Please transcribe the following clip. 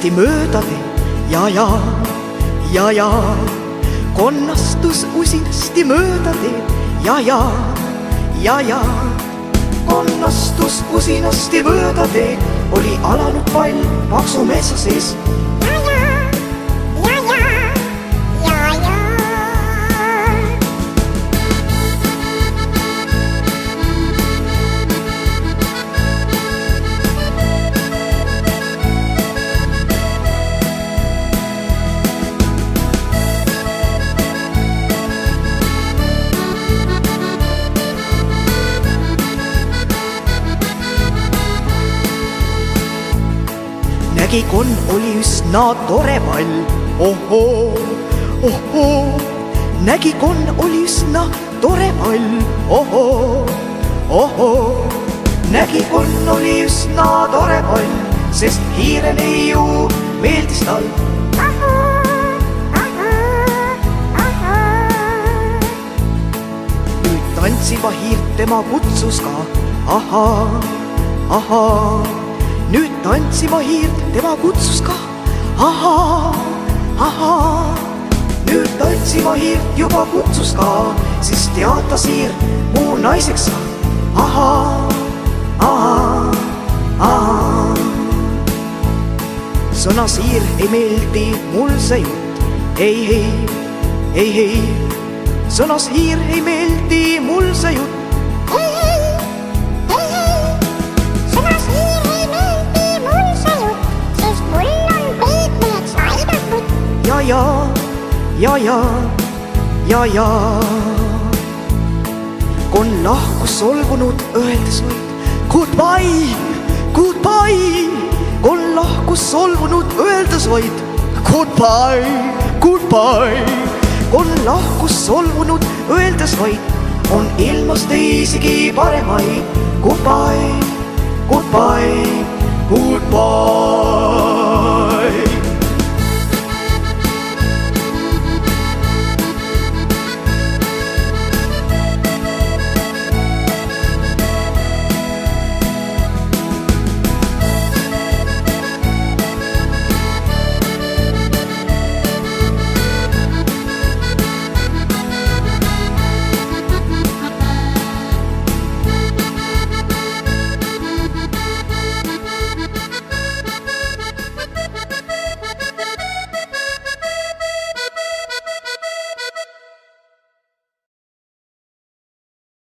usinasti mööda teed ja, konnastus usinasti mööda teed ja, konnastus usinasti mööda teed, oli alanud pall paksu metsa sees. Nägi konn oli üsna tore pall, ohoo, nägi konn oli üsna tore pall, ohoo, nägi konn oli üsna tore pall, sest hiirele ju meeldis tal. Nüüd tantsiva hiirt tema kutsus ka, ahaa, nüüd tantsiva hiirt tema kutsus ka, nüüd tantsiva hiirt juba kutsus ka, siis teatas hiir muu naiseks saab, sõnas hiir, ei meeldi mul see jutt, ei, sõnas hiir, ei meeldi mul see jutt. Ja, konn lahkus solvunud, öeldes vaid goodbye, konn lahkus solvunud, öeldes vaid goodbye, konn lahkus solvunud, öeldes vaid, on ilmas teisigi paremaid, goodbye.